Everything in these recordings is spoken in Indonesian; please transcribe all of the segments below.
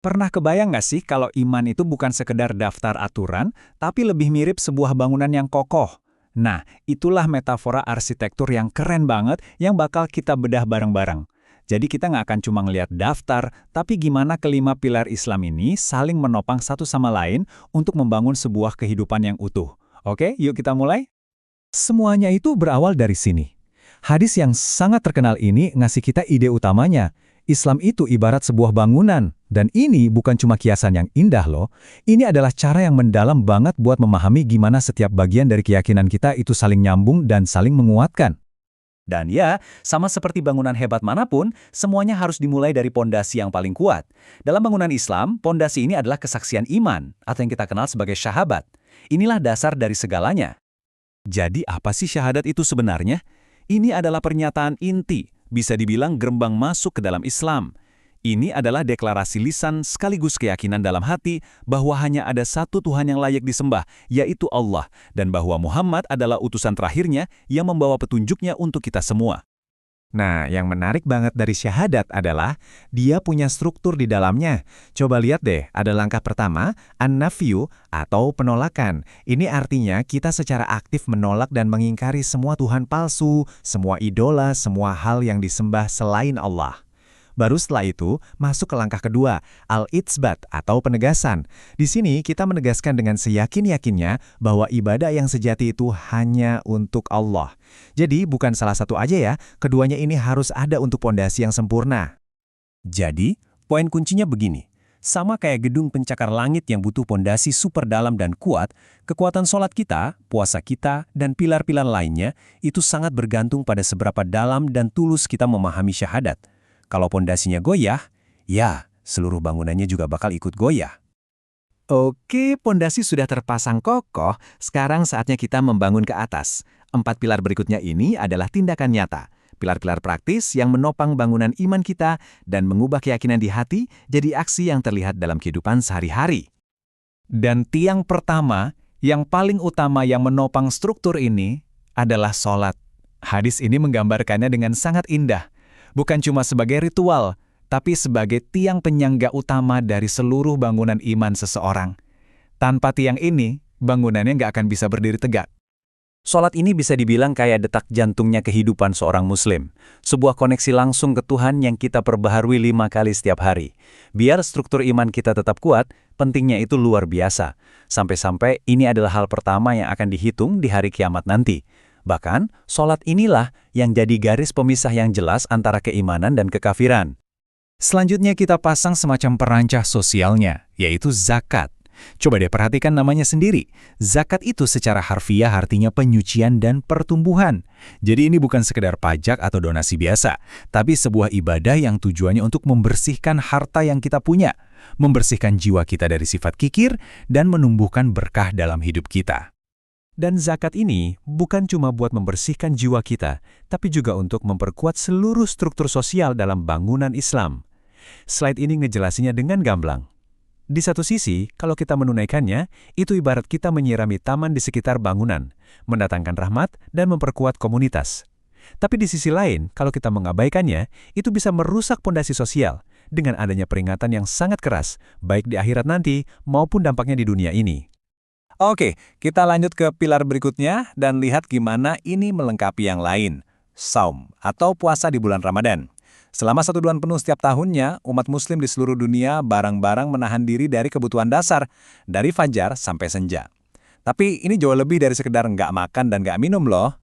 Pernah kebayang nggak sih kalau iman itu bukan sekedar daftar aturan, tapi lebih mirip sebuah bangunan yang kokoh? Nah, itulah metafora arsitektur yang keren banget yang bakal kita bedah bareng-bareng. Jadi kita nggak akan cuma ngelihat daftar, tapi gimana kelima pilar Islam ini saling menopang satu sama lain untuk membangun sebuah kehidupan yang utuh. Oke, yuk kita mulai. Semuanya itu berawal dari sini. Hadis yang sangat terkenal ini ngasih kita ide utamanya. Islam itu ibarat sebuah bangunan, dan ini bukan cuma kiasan yang indah loh. Ini adalah cara yang mendalam banget buat memahami gimana setiap bagian dari keyakinan kita itu saling nyambung dan saling menguatkan. Dan ya, sama seperti bangunan hebat manapun, semuanya harus dimulai dari pondasi yang paling kuat. Dalam bangunan Islam, pondasi ini adalah kesaksian iman, atau yang kita kenal sebagai syahadat. Inilah dasar dari segalanya. Jadi apa sih syahadat itu sebenarnya? Ini adalah pernyataan inti, bisa dibilang gerbang masuk ke dalam Islam. Ini adalah deklarasi lisan sekaligus keyakinan dalam hati bahwa hanya ada satu Tuhan yang layak disembah, yaitu Allah, dan bahwa Muhammad adalah utusan terakhirnya yang membawa petunjuknya untuk kita semua. Nah, yang menarik banget dari syahadat adalah dia punya struktur di dalamnya. Coba lihat deh, ada langkah pertama, an-nafyu atau penolakan. Ini artinya kita secara aktif menolak dan mengingkari semua Tuhan palsu, semua idola, semua hal yang disembah selain Allah. Baru setelah itu, masuk ke langkah kedua, al-itsbat atau penegasan. Di sini kita menegaskan dengan seyakin-yakinnya bahwa ibadah yang sejati itu hanya untuk Allah. Jadi bukan salah satu aja ya, keduanya ini harus ada untuk pondasi yang sempurna. Jadi, poin kuncinya begini. Sama kayak gedung pencakar langit yang butuh pondasi super dalam dan kuat, kekuatan sholat kita, puasa kita, dan pilar-pilar lainnya itu sangat bergantung pada seberapa dalam dan tulus kita memahami syahadat. Kalau pondasinya goyah, ya seluruh bangunannya juga bakal ikut goyah. Oke, pondasi sudah terpasang kokoh, sekarang saatnya kita membangun ke atas. 4 pilar berikutnya ini adalah tindakan nyata. Pilar-pilar praktis yang menopang bangunan iman kita dan mengubah keyakinan di hati jadi aksi yang terlihat dalam kehidupan sehari-hari. Dan tiang pertama, yang paling utama yang menopang struktur ini, adalah sholat. Hadis ini menggambarkannya dengan sangat indah. Bukan cuma sebagai ritual, tapi sebagai tiang penyangga utama dari seluruh bangunan iman seseorang. Tanpa tiang ini, bangunannya nggak akan bisa berdiri tegak. Sholat ini bisa dibilang kayak detak jantungnya kehidupan seorang muslim. Sebuah koneksi langsung ke Tuhan yang kita perbaharui 5 kali setiap hari. Biar struktur iman kita tetap kuat, pentingnya itu luar biasa. Sampai-sampai ini adalah hal pertama yang akan dihitung di hari kiamat nanti. Bahkan, sholat inilah yang jadi garis pemisah yang jelas antara keimanan dan kekafiran. Selanjutnya kita pasang semacam perancah sosialnya, yaitu zakat. Coba deh perhatikan namanya sendiri. Zakat itu secara harfiah artinya penyucian dan pertumbuhan. Jadi ini bukan sekedar pajak atau donasi biasa, tapi sebuah ibadah yang tujuannya untuk membersihkan harta yang kita punya, membersihkan jiwa kita dari sifat kikir, dan menumbuhkan berkah dalam hidup kita. Dan zakat ini bukan cuma buat membersihkan jiwa kita, tapi juga untuk memperkuat seluruh struktur sosial dalam bangunan Islam. Slide ini ngejelasinnya dengan gamblang. Di satu sisi, kalau kita menunaikannya, itu ibarat kita menyirami taman di sekitar bangunan, mendatangkan rahmat dan memperkuat komunitas. Tapi di sisi lain, kalau kita mengabaikannya, itu bisa merusak pondasi sosial dengan adanya peringatan yang sangat keras, baik di akhirat nanti maupun dampaknya di dunia ini. Oke, kita lanjut ke pilar berikutnya dan lihat gimana ini melengkapi yang lain. Saum, atau puasa di bulan Ramadan. Selama 1 bulan penuh setiap tahunnya, umat muslim di seluruh dunia barang-barang menahan diri dari kebutuhan dasar, dari fajar sampai senja. Tapi ini jauh lebih dari sekedar nggak makan dan nggak minum loh.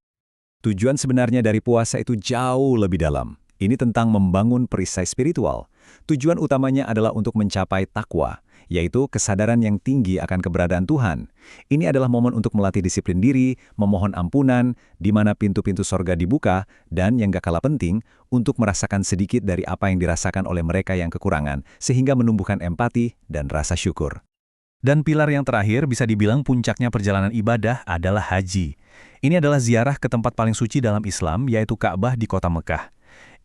Tujuan sebenarnya dari puasa itu jauh lebih dalam. Ini tentang membangun perisai spiritual. Tujuan utamanya adalah untuk mencapai takwa, yaitu kesadaran yang tinggi akan keberadaan Tuhan. Ini adalah momen untuk melatih disiplin diri, memohon ampunan, di mana pintu-pintu sorga dibuka, dan yang gak kalah penting, untuk merasakan sedikit dari apa yang dirasakan oleh mereka yang kekurangan, sehingga menumbuhkan empati dan rasa syukur. Dan pilar yang terakhir bisa dibilang puncaknya perjalanan ibadah adalah haji. Ini adalah ziarah ke tempat paling suci dalam Islam, yaitu Ka'bah di kota Mekah.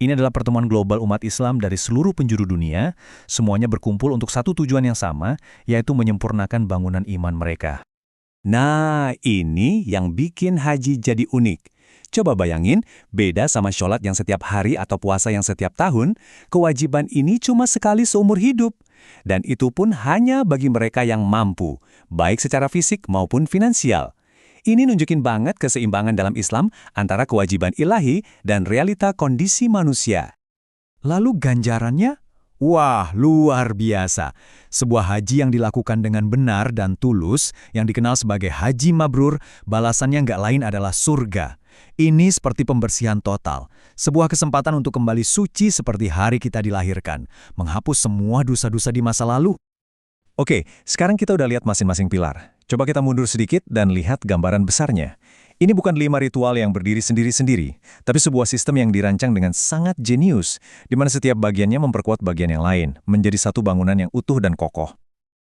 Ini adalah pertemuan global umat Islam dari seluruh penjuru dunia, semuanya berkumpul untuk satu tujuan yang sama, yaitu menyempurnakan bangunan iman mereka. Nah, ini yang bikin haji jadi unik. Coba bayangin, beda sama sholat yang setiap hari atau puasa yang setiap tahun, kewajiban ini cuma sekali seumur hidup. Dan itu pun hanya bagi mereka yang mampu, baik secara fisik maupun finansial. Ini nunjukin banget keseimbangan dalam Islam antara kewajiban ilahi dan realita kondisi manusia. Lalu ganjarannya? Wah, luar biasa. Sebuah haji yang dilakukan dengan benar dan tulus, yang dikenal sebagai haji mabrur, balasannya nggak lain adalah surga. Ini seperti pembersihan total. Sebuah kesempatan untuk kembali suci seperti hari kita dilahirkan, menghapus semua dosa-dosa di masa lalu. Oke, sekarang kita udah lihat masing-masing pilar. Coba kita mundur sedikit dan lihat gambaran besarnya. Ini bukan 5 ritual yang berdiri sendiri-sendiri, tapi sebuah sistem yang dirancang dengan sangat jenius, di mana setiap bagiannya memperkuat bagian yang lain, menjadi satu bangunan yang utuh dan kokoh.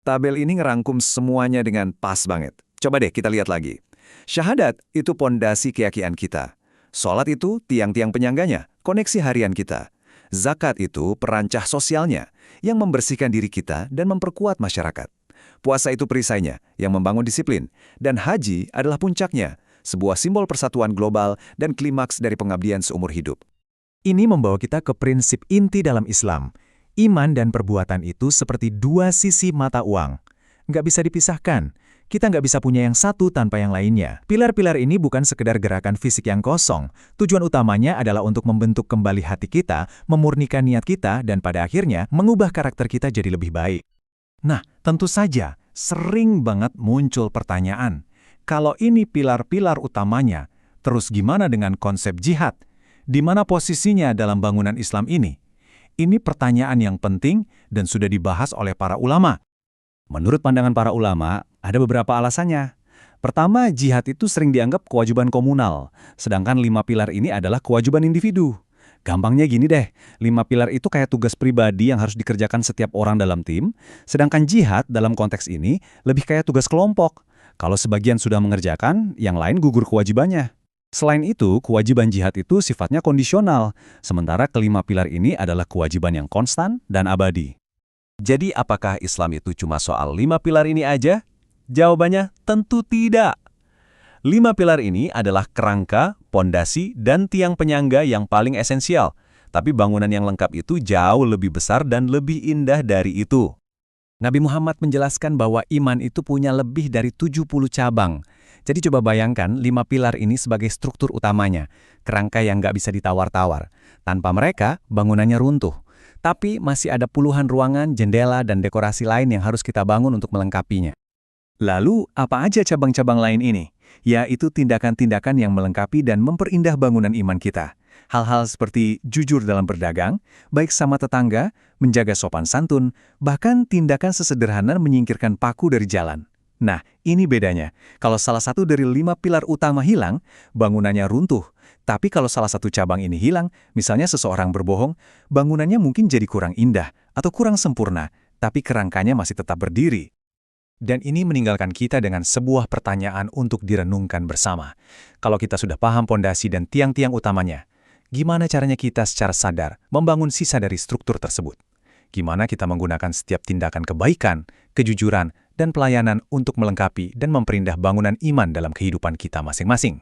Tabel ini ngerangkum semuanya dengan pas banget. Coba deh kita lihat lagi. Syahadat itu pondasi keyakinan kita. Sholat itu tiang-tiang penyangganya, koneksi harian kita. Zakat itu perancah sosialnya, yang membersihkan diri kita dan memperkuat masyarakat. Puasa itu perisainya, yang membangun disiplin. Dan haji adalah puncaknya, sebuah simbol persatuan global dan klimaks dari pengabdian seumur hidup. Ini membawa kita ke prinsip inti dalam Islam. Iman dan perbuatan itu seperti dua sisi mata uang. Nggak bisa dipisahkan. Kita nggak bisa punya yang satu tanpa yang lainnya. Pilar-pilar ini bukan sekedar gerakan fisik yang kosong. Tujuan utamanya adalah untuk membentuk kembali hati kita, memurnikan niat kita, dan pada akhirnya mengubah karakter kita jadi lebih baik. Nah, tentu saja, sering banget muncul pertanyaan. Kalau ini pilar-pilar utamanya, terus gimana dengan konsep jihad? Di mana posisinya dalam bangunan Islam ini? Ini pertanyaan yang penting dan sudah dibahas oleh para ulama. Menurut pandangan para ulama, ada beberapa alasannya. Pertama, jihad itu sering dianggap kewajiban komunal, sedangkan 5 pilar ini adalah kewajiban individu. Gampangnya gini deh, 5 pilar itu kayak tugas pribadi yang harus dikerjakan setiap orang dalam tim, sedangkan jihad dalam konteks ini lebih kayak tugas kelompok. Kalau sebagian sudah mengerjakan, yang lain gugur kewajibannya. Selain itu, kewajiban jihad itu sifatnya kondisional, sementara kelima pilar ini adalah kewajiban yang konstan dan abadi. Jadi apakah Islam itu cuma soal 5 pilar ini aja? Jawabannya tentu tidak. 5 pilar ini adalah kerangka, pondasi, dan tiang penyangga yang paling esensial. Tapi bangunan yang lengkap itu jauh lebih besar dan lebih indah dari itu. Nabi Muhammad menjelaskan bahwa iman itu punya lebih dari 70 cabang. Jadi coba bayangkan 5 pilar ini sebagai struktur utamanya, kerangka yang nggak bisa ditawar-tawar. Tanpa mereka, bangunannya runtuh. Tapi masih ada puluhan ruangan, jendela, dan dekorasi lain yang harus kita bangun untuk melengkapinya. Lalu, apa aja cabang-cabang lain ini? Yaitu tindakan-tindakan yang melengkapi dan memperindah bangunan iman kita. Hal-hal seperti jujur dalam berdagang, baik sama tetangga, menjaga sopan santun, bahkan tindakan sesederhana menyingkirkan paku dari jalan. Nah, ini bedanya. Kalau salah satu dari 5 pilar utama hilang, bangunannya runtuh. Tapi kalau salah satu cabang ini hilang, misalnya seseorang berbohong, bangunannya mungkin jadi kurang indah atau kurang sempurna, tapi kerangkanya masih tetap berdiri. Dan ini meninggalkan kita dengan sebuah pertanyaan untuk direnungkan bersama. Kalau kita sudah paham pondasi dan tiang-tiang utamanya, gimana caranya kita secara sadar membangun sisa dari struktur tersebut? Gimana kita menggunakan setiap tindakan kebaikan, kejujuran, dan pelayanan untuk melengkapi dan memperindah bangunan iman dalam kehidupan kita masing-masing?